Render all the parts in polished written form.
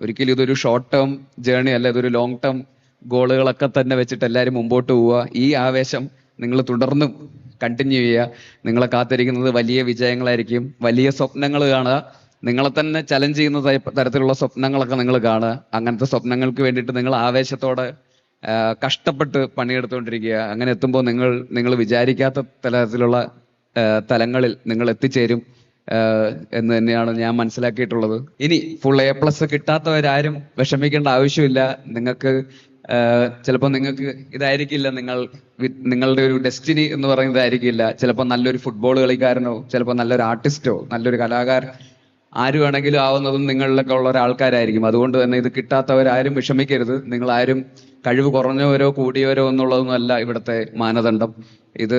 ഒരിക്കലും ഇതൊരു short term journey അല്ല, ഇതൊരു ലോങ് ടേം ഗോളുകളൊക്കെ തന്നെ വെച്ചിട്ട് എല്ലാവരും മുമ്പോട്ട് പോവുക. ഈ ആവേശം നിങ്ങൾ തുടർന്നും കണ്ടിന്യൂ ചെയ്യുക. നിങ്ങളെ കാത്തിരിക്കുന്നത് വലിയ വിജയങ്ങളായിരിക്കും. വലിയ സ്വപ്നങ്ങൾ കാണുക. നിങ്ങളെ തന്നെ ചലഞ്ച് ചെയ്യുന്ന തരത്തിലുള്ള സ്വപ്നങ്ങളൊക്കെ നിങ്ങൾ കാണുക. അങ്ങനത്തെ സ്വപ്നങ്ങൾക്ക് വേണ്ടിയിട്ട് നിങ്ങൾ ആവേശത്തോടെ കഷ്ടപ്പെട്ട് പണിയെടുത്തുകൊണ്ടിരിക്കുക. അങ്ങനെ എത്തുമ്പോൾ നിങ്ങൾ വിചാരിക്കാത്ത തലത്തിലുള്ള തലങ്ങളിൽ നിങ്ങൾ എത്തിച്ചേരും എന്ന് തന്നെയാണ് ഞാൻ മനസ്സിലാക്കിയിട്ടുള്ളത്. ഇനി ഫുൾ A+ കിട്ടാത്തവരാരും വിഷമിക്കേണ്ട ആവശ്യമില്ല. നിങ്ങൾക്ക് ചിലപ്പോൾ നിങ്ങൾക്ക് ഇതായിരിക്കില്ല നിങ്ങളുടെ ഒരു ഡെസ്റ്റിനി എന്ന് പറയുന്നതായിരിക്കില്ല. ചിലപ്പോൾ നല്ലൊരു ഫുട്ബോൾ കളിക്കാരനോ ചിലപ്പോൾ നല്ലൊരു ആർട്ടിസ്റ്റോ നല്ലൊരു കലാകാരൻ ആര് വേണമെങ്കിലും ആവുന്നതും നിങ്ങളിലൊക്കെ ഉള്ള ഒരാൾക്കാരായിരിക്കും. അതുകൊണ്ട് തന്നെ ഇത് കിട്ടാത്തവരാരും വിഷമിക്കരുത്. നിങ്ങൾ ആരും കഴിവ് കുറഞ്ഞവരോ കൂടിയവരോ എന്നുള്ളതൊന്നും അല്ല ഇവിടുത്തെ മാനദണ്ഡം. ഇത്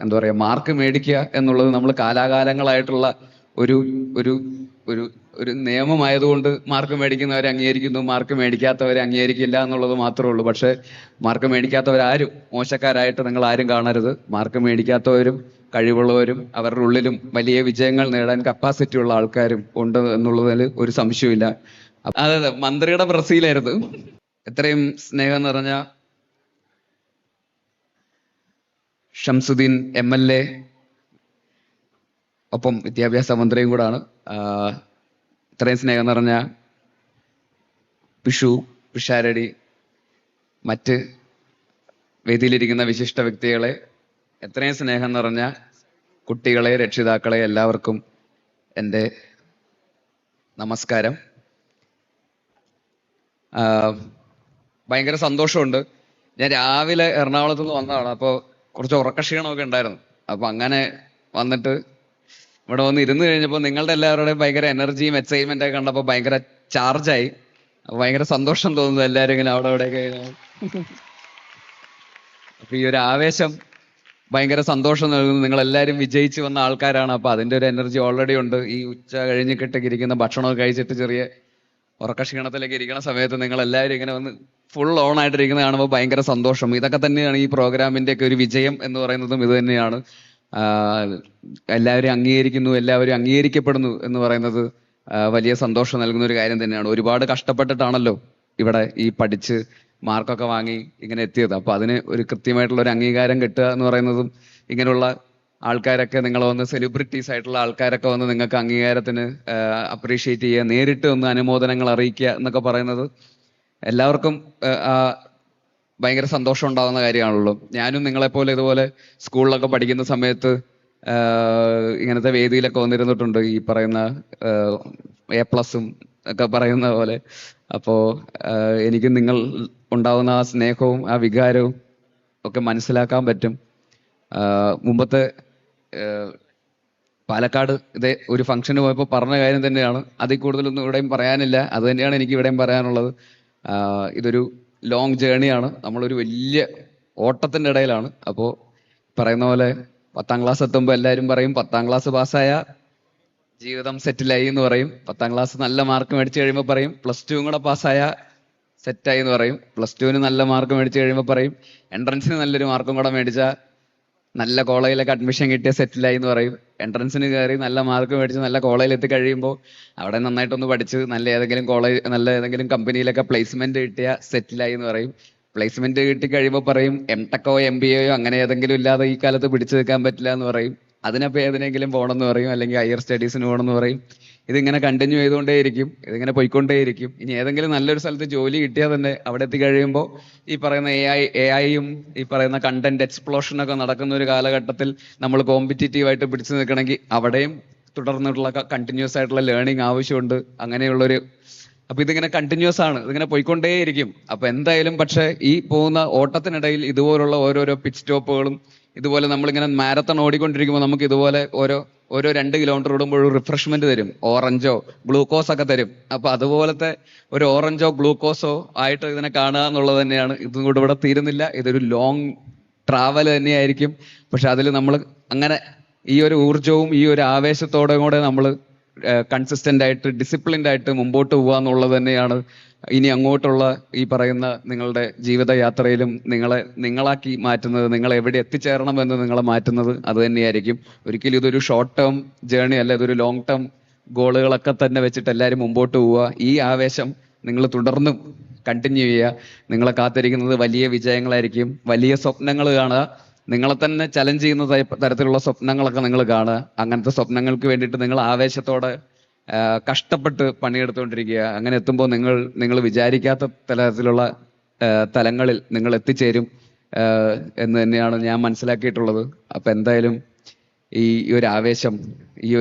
എന്താ പറയുക, മാർക്ക് മേടിക്കുക എന്നുള്ളത് നമ്മൾ കാലാകാലങ്ങളായിട്ടുള്ള ഒരു ഒരു ഒരു ഒരു നിയമമായതുകൊണ്ട് മാർക്ക് മേടിക്കുന്നവരെ അംഗീകരിക്കുന്നു, മാർക്ക് മേടിക്കാത്തവരെ അംഗീകരിക്കില്ല എന്നുള്ളത് മാത്രമേ ഉള്ളൂ. പക്ഷെ മാർക്ക് മേടിക്കാത്തവരാരും മോശക്കാരായിട്ട് നിങ്ങൾ ആരും കാണരുത്. മാർക്ക് മേടിക്കാത്തവരും കഴിവുള്ളവരും അവരുടെ ഉള്ളിലും വലിയ വിജയങ്ങൾ നേടാൻ കപ്പാസിറ്റി ഉള്ള ആൾക്കാരും ഉണ്ട് എന്നുള്ളതിൽ ഒരു സംശയമില്ല. അതെ, മന്ത്രിയുടെ ബ്രസീലായിരുന്നു. എത്രയും സ്നേഹം നിറഞ്ഞ ഷംസുദ്ദീൻ MLA ഒപ്പം വിദ്യാഭ്യാസ മന്ത്രിയും കൂടാണ്. ഇത്രയും സ്നേഹം നിറഞ്ഞ പിഷാരടി, മറ്റ് വേദിയിലിരിക്കുന്ന വിശിഷ്ട വ്യക്തികളെ, എത്രയും സ്നേഹം നിറഞ്ഞ കുട്ടികളെ, രക്ഷിതാക്കളെ, എല്ലാവർക്കും എൻ്റെ നമസ്കാരം. ഭയങ്കര സന്തോഷമുണ്ട്. ഞാൻ രാവിലെ എറണാകുളത്ത് നിന്ന് വന്നതാണ്. അപ്പോൾ കുറച്ച് ഉറക്കക്ഷീണമൊക്കെ ഉണ്ടായിരുന്നു. അപ്പോൾ അങ്ങനെ വന്നിട്ട് ഇവിടെ വന്ന് ഇരുന്ന് കഴിഞ്ഞപ്പോൾ നിങ്ങളുടെ എല്ലാവരുടെയും ഭയങ്കര എനർജിയും എക്സൈറ്റ്മെന്റ് ഒക്കെ കണ്ടപ്പോൾ ഭയങ്കര ചാർജായി. ഭയങ്കര സന്തോഷം തോന്നുന്നു. എല്ലാവരും ഇങ്ങനെ അവിടെയൊക്കെ. അപ്പൊ ഈ ഒരു ആവേശം ഭയങ്കര സന്തോഷം നൽകുന്നു. നിങ്ങൾ എല്ലാവരും വിജയിച്ച് വന്ന ആൾക്കാരാണ്. അപ്പൊ അതിന്റെ ഒരു എനർജി ഓൾറെഡി ഉണ്ട്. ഈ ഉച്ച കഴിഞ്ഞിട്ടൊക്കെ ഇരിക്കുന്ന ഭക്ഷണമൊക്കെ കഴിച്ചിട്ട് ചെറിയ ഉറക്കക്ഷീണത്തിലൊക്കെ ഇരിക്കുന്ന സമയത്ത് നിങ്ങൾ എല്ലാവരും ഇങ്ങനെ വന്ന് ഫുൾ ഓൺ ആയിട്ടിരിക്കുന്ന കാണുമ്പോൾ ഭയങ്കര സന്തോഷം. ഇതൊക്കെ തന്നെയാണ് ഈ പ്രോഗ്രാമിന്റെ ഒക്കെ ഒരു വിജയം എന്ന് പറയുന്നതും ഇത് തന്നെയാണ്. എല്ലാവരും അംഗീകരിക്കുന്നു, എല്ലാവരും അംഗീകരിക്കപ്പെടുന്നു എന്ന് പറയുന്നത് വലിയ സന്തോഷം നൽകുന്ന ഒരു കാര്യം തന്നെയാണ്. ഒരുപാട് കഷ്ടപ്പെട്ടിട്ടാണല്ലോ ഇവിടെ ഈ പഠിച്ച് മാർക്കൊക്കെ വാങ്ങി ഇങ്ങനെ എത്തിയത്. അപ്പൊ അതിന് ഒരു കൃത്യമായിട്ടുള്ള ഒരു അംഗീകാരം കിട്ടുക എന്ന് പറയുന്നതും, ഇങ്ങനെയുള്ള ആൾക്കാരൊക്കെ നിങ്ങൾ വന്ന് സെലിബ്രിറ്റീസ് ആയിട്ടുള്ള ആൾക്കാരൊക്കെ വന്ന് നിങ്ങൾക്ക് അംഗീകാരത്തിന് അപ്രീഷിയേറ്റ് ചെയ്യുക, നേരിട്ട് ഒന്ന് അനുമോദനങ്ങൾ അറിയിക്കുക എന്നൊക്കെ പറയുന്നത് എല്ലാവർക്കും ഭയങ്കര സന്തോഷം ഉണ്ടാകുന്ന കാര്യമാണല്ലോ. ഞാനും നിങ്ങളെപ്പോലെ ഇതുപോലെ സ്കൂളിലൊക്കെ പഠിക്കുന്ന സമയത്ത് ഇങ്ങനത്തെ വേദിയിലൊക്കെ വന്നിരുന്നിട്ടുണ്ട്, ഈ പറയുന്ന A+ ഒക്കെ പറയുന്ന പോലെ. അപ്പോൾ എനിക്ക് നിങ്ങൾ ഉണ്ടാവുന്ന ആ സ്നേഹവും ആ വികാരവും ഒക്കെ മനസ്സിലാക്കാൻ പറ്റും. മുമ്പത്തെ പാലക്കാട് ഇതേ ഒരു ഫംഗ്ഷന് പോയപ്പോൾ പറഞ്ഞ കാര്യം തന്നെയാണ്. അതിൽ കൂടുതലൊന്നും ഇവിടെയും പറയാനില്ല. അത് തന്നെയാണ് എനിക്ക് ഇവിടെയും പറയാനുള്ളത്. ഇതൊരു ലോങ് ജേണിയാണ്. നമ്മളൊരു വലിയ ഓട്ടത്തിൻ്റെ ഇടയിലാണ്. അപ്പോൾ പറയുന്ന പോലെ 10ാം ക്ലാസ് എത്തുമ്പോൾ എല്ലാവരും പറയും 10ാം ക്ലാസ് പാസ്സായ ജീവിതം സെറ്റിലായി എന്ന് പറയും. 10ാം ക്ലാസ് നല്ല മാർക്ക് മേടിച്ച് കഴിയുമ്പോൾ പറയും +2 കൂടെ പാസ്സായ സെറ്റായി എന്ന് പറയും. +2 നല്ല മാർക്ക് മേടിച്ച് കഴിയുമ്പോൾ പറയും എൻട്രൻസിന് നല്ലൊരു മാർക്കും കൂടെ മേടിച്ചാൽ നല്ല കോളേജിലൊക്കെ അഡ്മിഷൻ കിട്ടിയ സെറ്റിലായി എന്ന് പറയും. എൻട്രൻസിന് കയറി നല്ല മാർക്ക് മേടിച്ച് നല്ല കോളേജിൽ എത്തി കഴിയുമ്പോൾ അവിടെ നന്നായിട്ടൊന്ന് പഠിച്ച് നല്ല ഏതെങ്കിലും കമ്പനിയിലൊക്കെ പ്ലേസ്മെന്റ് കിട്ടിയ സെറ്റിലായി എന്ന് പറയും. പ്ലേസ്മെന്റ് കിട്ടി കഴിയുമ്പോൾ പറയും M.Tech MBA അങ്ങനെ ഏതെങ്കിലും ഇല്ലാതെ ഈ കാലത്ത് പിടിച്ചു നിൽക്കാൻ പറ്റില്ല എന്ന് പറയും. അതിനപ്പോൾ ഏതിനെങ്കിലും പോകണമെന്ന് പറയും, അല്ലെങ്കിൽ ഹയർ സ്റ്റഡീസിന് പോകണമെന്ന് പറയും. ഇതിങ്ങനെ കണ്ടിന്യൂ ചെയ്തുകൊണ്ടേയിരിക്കും, ഇതിങ്ങനെ പോയിക്കൊണ്ടേയിരിക്കും. ഇനി ഏതെങ്കിലും നല്ലൊരു സ്ഥലത്ത് ജോലി കിട്ടിയാൽ തന്നെ അവിടെ എത്തി കഴിയുമ്പോൾ ഈ പറയുന്ന AI ഈ പറയുന്ന കണ്ടന്റ് എക്സ്പ്ലോഷനൊക്കെ നടക്കുന്ന ഒരു കാലഘട്ടത്തിൽ നമ്മൾ കോമ്പറ്റീറ്റീവായിട്ട് പിടിച്ചു നിൽക്കണമെങ്കിൽ അവിടെയും തുടർന്നുള്ള കണ്ടിന്യൂസ് ആയിട്ടുള്ള ലേണിംഗ് ആവശ്യമുണ്ട്. അങ്ങനെയുള്ളൊരു അപ്പൊ ഇതിങ്ങനെ കണ്ടിന്യൂസ് ആണ്, ഇതിങ്ങനെ പോയിക്കൊണ്ടേയിരിക്കും. അപ്പൊ എന്തായാലും പക്ഷെ ഈ പോകുന്ന ഓട്ടത്തിനിടയിൽ ഇതുപോലുള്ള ഓരോരോ പിച്ച് സ്റ്റോപ്പുകളും, ഇതുപോലെ നമ്മളിങ്ങനെ മാരത്തൺ ഓടിക്കൊണ്ടിരിക്കുമ്പോൾ നമുക്ക് ഇതുപോലെ ഓരോ 2 കിലോമീറ്റർ ഓടുമ്പോൾ ഒരു റിഫ്രഷ്മെന്റ് തരും, ഓറഞ്ചോ ഗ്ലൂക്കോസ് ഒക്കെ തരും. അപ്പൊ അതുപോലത്തെ ഒരു ഓറഞ്ചോ ഗ്ലൂക്കോസോ ആയിട്ട് ഇതിനെ കാണുക എന്നുള്ളത് തന്നെയാണ്. ഇതും കൂടെ ഇവിടെ തീരുന്നില്ല. ഇതൊരു ലോങ് ട്രാവൽ തന്നെയായിരിക്കും. പക്ഷെ അതിൽ നമ്മൾ അങ്ങനെ ഈ ഒരു ഊർജവും ഈ ഒരു ആവേശത്തോടെ കൂടെ നമ്മൾ കൺസിസ്റ്റന്റ് ആയിട്ട് ഡിസിപ്ലിൻഡ് ആയിട്ട് മുമ്പോട്ട് പോവുക എന്നുള്ളത് തന്നെയാണ് ഇനി അങ്ങോട്ടുള്ള ഈ പറയുന്ന നിങ്ങളുടെ ജീവിതയാത്രയിലും നിങ്ങളാക്കി മാറ്റുന്നത്. നിങ്ങൾ എവിടെ എത്തിച്ചേരണം എന്ന് നിങ്ങളെ മാറ്റുന്നത് അത് തന്നെയായിരിക്കും. ഒരിക്കലും ഇതൊരു ഷോർട്ട് ടേം ജേർണി അല്ല, ഇതൊരു ലോങ് ടേം ഗോളുകളൊക്കെ തന്നെ വെച്ചിട്ട് എല്ലാവരും മുമ്പോട്ട് പോവുക. ഈ ആവേശം നിങ്ങൾ തുടർന്നും കണ്ടിന്യൂ ചെയ്യുക. നിങ്ങളെ കാത്തിരിക്കുന്നത് വലിയ വിജയങ്ങളായിരിക്കും. വലിയ സ്വപ്നങ്ങൾ കാണുക. നിങ്ങളെ തന്നെ ചലഞ്ച് ചെയ്യുന്ന തരത്തിലുള്ള സ്വപ്നങ്ങളൊക്കെ നിങ്ങൾ കാണുക. അങ്ങനത്തെ സ്വപ്നങ്ങൾക്ക് വേണ്ടിയിട്ട് നിങ്ങൾ ആവേശത്തോടെ കഷ്ടപ്പെട്ട് പണിയെടുത്തുകൊണ്ടിരിക്കുക. അങ്ങനെ എത്തുമ്പോൾ നിങ്ങൾ വിചാരിക്കാത്ത തലത്തിലുള്ള തലങ്ങളിൽ നിങ്ങൾ എത്തിച്ചേരും എന്ന് തന്നെയാണ് ഞാൻ മനസ്സിലാക്കിയിട്ടുള്ളത്. അപ്പൊ എന്തായാലും ഈ ഒരു ആവേശം, ഈ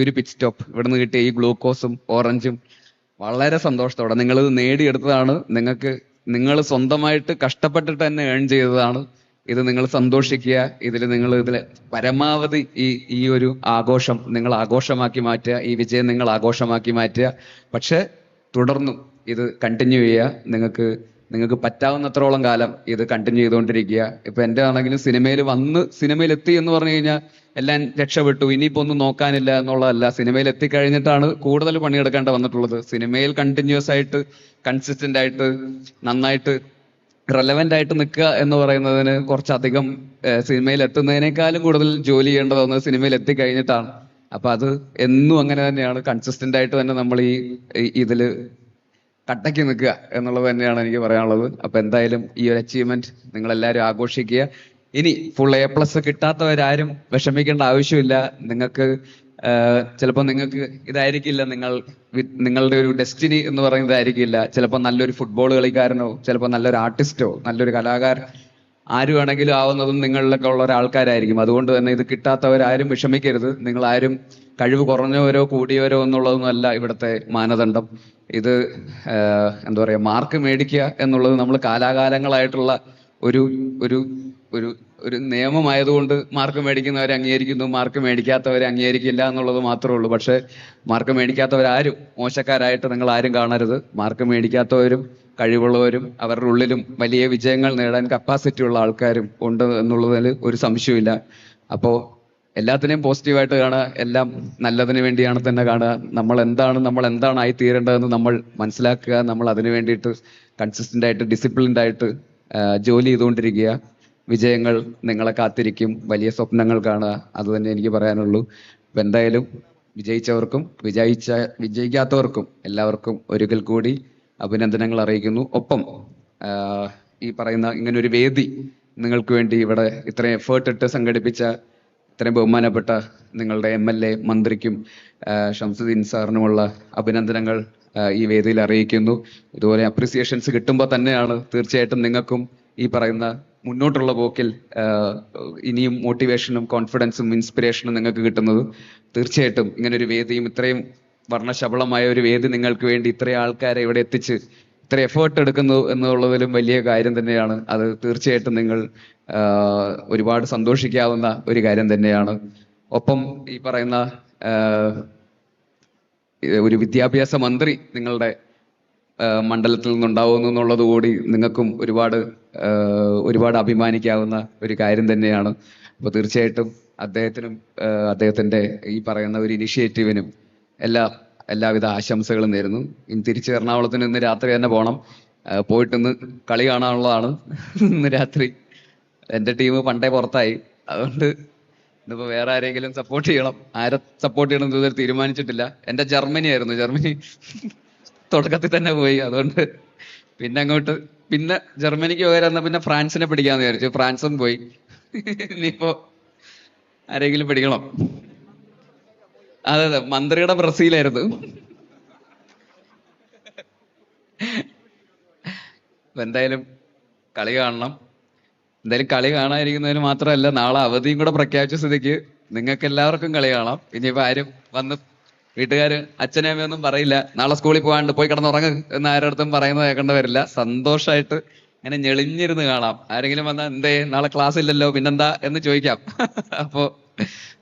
ഒരു പിച്ച് സ്റ്റോപ്പ്, ഇവിടുന്ന് കിട്ടിയ ഈ ഗ്ലൂക്കോസും ഓറഞ്ചും വളരെ സന്തോഷത്തോടെ നിങ്ങൾ നേടിയെടുത്തതാണ്. നിങ്ങൾ സ്വന്തമായിട്ട് കഷ്ടപ്പെട്ടിട്ട് തന്നെ ഏൺ ചെയ്തതാണ്. ഇത് നിങ്ങൾ സന്തോഷിക്കുക. ഇതിൽ പരമാവധി ഈ ഒരു ആഘോഷം നിങ്ങൾ ആഘോഷമാക്കി മാറ്റുക. ഈ വിജയം നിങ്ങൾ ആഘോഷമാക്കി മാറ്റുക. പക്ഷെ തുടർന്നും ഇത് കണ്ടിന്യൂ ചെയ്യുക. നിങ്ങൾക്ക് പറ്റാവുന്നത്രോളം കാലം ഇത് കണ്ടിന്യൂ ചെയ്തുകൊണ്ടിരിക്കുക. ഇപ്പൊ എൻ്റെ ആണെങ്കിലും സിനിമയിൽ എത്തി എന്ന് പറഞ്ഞു കഴിഞ്ഞാൽ എല്ലാം രക്ഷപ്പെട്ടു, ഇനിയിപ്പോ ഒന്നും നോക്കാനില്ല എന്നുള്ളതല്ല. സിനിമയിൽ എത്തിക്കഴിഞ്ഞിട്ടാണ് കൂടുതൽ പണിയെടുക്കേണ്ട വന്നിട്ടുള്ളത്. സിനിമയിൽ കണ്ടിന്യൂസ് ആയിട്ട്, കൺസിസ്റ്റന്റ് ആയിട്ട്, നന്നായിട്ട് റെലവെന്റ് ആയിട്ട് നിൽക്കുക എന്ന് പറയുന്നതിന് കുറച്ചധികം സിനിമയിൽ എത്തുന്നതിനേക്കാളും കൂടുതൽ ജോലി ചെയ്യേണ്ടത് വന്നത് സിനിമയിൽ എത്തിക്കഴിഞ്ഞിട്ടാണ്. അപ്പൊ അത് എന്നും അങ്ങനെ തന്നെയാണ്. കൺസിസ്റ്റന്റ് ആയിട്ട് തന്നെ നമ്മൾ ഇതില് കട്ടയ്ക്ക് നിൽക്കുക എന്നുള്ളത് തന്നെയാണ് എനിക്ക് പറയാനുള്ളത്. അപ്പൊ എന്തായാലും ഈ ഒരു അച്ചീവ്മെന്റ് നിങ്ങൾ എല്ലാവരും ആഘോഷിക്കുക. ഇനി ഫുൾ A+ കിട്ടാത്തവരാരും വിഷമിക്കേണ്ട ആവശ്യമില്ല. ചിലപ്പോൾ നിങ്ങൾക്ക് ഇതായിരിക്കില്ല നിങ്ങളുടെ ഒരു ഡെസ്റ്റിനി എന്ന് പറയുന്നതായിരിക്കില്ല. ചിലപ്പോൾ നല്ലൊരു ഫുട്ബോൾ കളിക്കാരനോ, ചിലപ്പോൾ നല്ലൊരു ആർട്ടിസ്റ്റോ, നല്ലൊരു കലാകാരൻ, ആരും വേണമെങ്കിലും ആവുന്നതും നിങ്ങളിലൊക്കെ ഉള്ള ഒരാൾക്കാരായിരിക്കും. അതുകൊണ്ട് തന്നെ ഇത് കിട്ടാത്തവരാരും വിഷമിക്കരുത്. നിങ്ങൾ ആരും കഴിവ് കുറഞ്ഞവരോ കൂടിയവരോ എന്നുള്ളതൊന്നും അല്ല ഇവിടുത്തെ മാനദണ്ഡം. ഇത് എന്താ പറയാ, മാർക്ക് മേടിക്കുക എന്നുള്ളത് നമ്മൾ കാലാകാലങ്ങളായിട്ടുള്ള ഒരു ഒരു ഒരു ഒരു നിയമമായതുകൊണ്ട് മാർക്ക് മേടിക്കുന്നവരെ അംഗീകരിക്കുന്നു, മാർക്ക് മേടിക്കാത്തവരെ അംഗീകരിക്കില്ല എന്നുള്ളത് മാത്രമേ ഉള്ളൂ. പക്ഷെ മാർക്ക് മേടിക്കാത്തവരാരും മോശക്കാരായിട്ട് നിങ്ങൾ ആരും കാണരുത്. മാർക്ക് മേടിക്കാത്തവരും കഴിവുള്ളവരും അവരുടെ ഉള്ളിലും വലിയ വിജയങ്ങൾ നേടാൻ കപ്പാസിറ്റി ഉള്ള ആൾക്കാരും ഉണ്ട് എന്നുള്ളതിൽ ഒരു സംശയമില്ല. അപ്പോൾ എല്ലാത്തിനെയും പോസിറ്റീവായിട്ട് കാണുക. എല്ലാം നല്ലതിന് വേണ്ടിയാണ് തന്നെ കാണുക. നമ്മൾ എന്താണ് ആയിത്തീരേണ്ടതെന്ന് നമ്മൾ മനസ്സിലാക്കുക. നമ്മൾ അതിനു വേണ്ടിയിട്ട് കൺസിസ്റ്റന്റ് ആയിട്ട്, ഡിസിപ്ലിൻഡ് ആയിട്ട് ജോലി ചെയ്തുകൊണ്ടിരിക്കുക. വിജയങ്ങൾ നിങ്ങളെ കാത്തിരിക്കും. വലിയ സ്വപ്നങ്ങൾ കാണുക. അത് തന്നെ എനിക്ക് പറയാനുള്ളൂ. അപ്പൊ എന്തായാലും വിജയിച്ചവർക്കും വിജയിക്കാത്തവർക്കും എല്ലാവർക്കും ഒരിക്കൽ കൂടി അഭിനന്ദനങ്ങൾ അറിയിക്കുന്നു. ഒപ്പം ഈ പറയുന്ന ഇങ്ങനൊരു വേദി നിങ്ങൾക്ക് വേണ്ടി ഇവിടെ ഇത്രയും എഫേർട്ട് ഇട്ട് സംഘടിപ്പിച്ച ഇത്രയും ബഹുമാനപ്പെട്ട നിങ്ങളുടെ MLA മന്ത്രിക്കും ഷംസുദ്ദീൻ സാറിനുമുള്ള അഭിനന്ദനങ്ങൾ ഈ വേദിയിൽ അറിയിക്കുന്നു. ഇതുപോലെ അപ്രിസിയേഷൻസ് കിട്ടുമ്പോൾ തന്നെയാണ് തീർച്ചയായിട്ടും നിങ്ങൾക്കും ഈ പറയുന്ന മുന്നോട്ടുള്ള പോക്കിൽ ഇനിയും മോട്ടിവേഷനും കോൺഫിഡൻസും ഇൻസ്പിറേഷനും നിങ്ങൾക്ക് കിട്ടുന്നത്. തീർച്ചയായിട്ടും ഇങ്ങനൊരു വേദിയും ഇത്രയും വർണ്ണശബളമായ ഒരു വേദി നിങ്ങൾക്ക് വേണ്ടി ഇത്രയും ആൾക്കാരെ ഇവിടെ എത്തിച്ച് ഇത്ര എഫേർട്ട് എടുക്കുന്നു എന്നുള്ളതിലും വലിയ കാര്യം തന്നെയാണ്. അത് തീർച്ചയായിട്ടും നിങ്ങൾ ഒരുപാട് സന്തോഷിക്കാവുന്ന ഒരു കാര്യം തന്നെയാണ്. ഒപ്പം ഈ പറയുന്ന ഒരു വിദ്യാഭ്യാസ മന്ത്രി നിങ്ങളുടെ മണ്ഡലത്തിൽ നിന്നുണ്ടാവുന്നു എന്നുള്ളത് കൂടി നിങ്ങൾക്കും ഒരുപാട് അഭിമാനിക്കാവുന്ന ഒരു കാര്യം തന്നെയാണ്. അപ്പൊ തീർച്ചയായിട്ടും അദ്ദേഹത്തിന്റെ ഈ പറയുന്ന ഒരു ഇനിഷ്യേറ്റീവിനും എല്ലാവിധ ആശംസകളും നേരുന്നു. ഇനി തിരിച്ച് എറണാകുളത്തിന് ഇന്ന് രാത്രി തന്നെ പോകണം. പോയിട്ടിന്ന് കളി കാണാനുള്ളതാണ്. ഇന്ന് രാത്രി എൻ്റെ ടീം പണ്ടേ പുറത്തായി. അതുകൊണ്ട് ഇന്നിപ്പോ വേറെ ആരെങ്കിലും സപ്പോർട്ട് ചെയ്യണം. ആരെ സപ്പോർട്ട് ചെയ്യണം എന്ന് ഇതുവരെ തീരുമാനിച്ചിട്ടില്ല. എൻ്റെ ജർമ്മനി ആയിരുന്നു. ജർമ്മനി തുടക്കത്തിൽ തന്നെ പോയി. അതുകൊണ്ട് പിന്നെ ജർമ്മനിക്ക് പകരം പിന്നെ ഫ്രാൻസിനെ പിടിക്കാന്ന് വിചാരിച്ചു. ഫ്രാൻസും പോയി. ഇനിയിപ്പോ ആരെങ്കിലും പിടിക്കണം. അതെ, മന്ത്രിയുടെ ബ്രസീലായിരുന്നു. എന്തായാലും കളി കാണണം. എന്തായാലും കളി കാണാതിരിക്കുന്നതിന് മാത്രമല്ല, നാളെ അവധിയും കൂടെ പ്രഖ്യാപിച്ച സ്ഥിതിക്ക് നിങ്ങൾക്ക് എല്ലാവർക്കും കളി കാണാം. ഇനിയിപ്പോ ആരും വന്ന് വീട്ടുകാര് അച്ഛനമ്മയൊന്നും പറയില്ല നാളെ സ്കൂളിൽ പോയി കിടന്നുറങ്ങ് എന്ന് ആരടുത്തും പറയുന്നത് കേൾക്കേണ്ട വരില്ല. സന്തോഷമായിട്ട് ഇങ്ങനെ ഞെളിഞ്ഞിരുന്ന് കാണാം. ആരെങ്കിലും വന്നാൽ എന്തേ നാളെ ക്ലാസ് ഇല്ലല്ലോ പിന്നെന്താ എന്ന് ചോദിക്കാം. അപ്പോ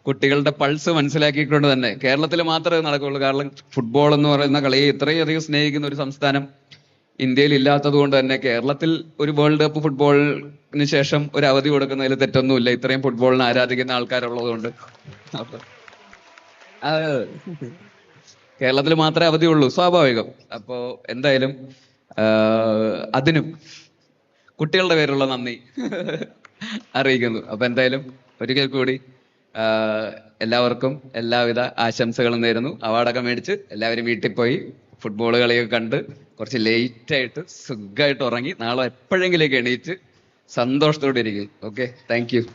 കുട്ടികളുടെ പൾസ് മനസ്സിലാക്കിക്കൊണ്ട് തന്നെ കേരളത്തിൽ മാത്രമേ നടക്കുള്ളൂ. കാരണം ഫുട്ബോൾ എന്ന് പറയുന്ന കളിയെ ഇത്രയധികം സ്നേഹിക്കുന്ന ഒരു സംസ്ഥാനം ഇന്ത്യയിൽ ഇല്ലാത്തത് കൊണ്ട് തന്നെ കേരളത്തിൽ ഒരു വേൾഡ് കപ്പ് ഫുട്ബോളിന് ശേഷം ഒരു അവധി കൊടുക്കുന്നതിൽ തെറ്റൊന്നുമില്ല. ഇത്രയും ഫുട്ബോളിനെ ആരാധിക്കുന്ന ആൾക്കാരുള്ളത് കൊണ്ട്. അപ്പൊ കേരളത്തിൽ മാത്രമേ അവധിയുള്ളൂ, സ്വാഭാവികം. അപ്പോ എന്തായാലും അതിനും കുട്ടികളുടെ പേരുള്ള നന്ദി അറിയിക്കുന്നു. അപ്പൊ എന്തായാലും ഒരിക്കൽ കൂടി എല്ലാവർക്കും എല്ലാവിധ ആശംസകളും നേരുന്നു. അവാർഡൊക്കെ മേടിച്ച് എല്ലാവരും വീട്ടിൽ പോയി ഫുട്ബോൾ കളിയൊക്കെ കണ്ട് കുറച്ച് ലേറ്റ് ആയിട്ട് സുഖമായിട്ട് ഉറങ്ങി നാളെ എപ്പോഴെങ്കിലേക്ക് എണീറ്റ് സന്തോഷത്തോടെ ഇരിക്കും. Okay, thank you.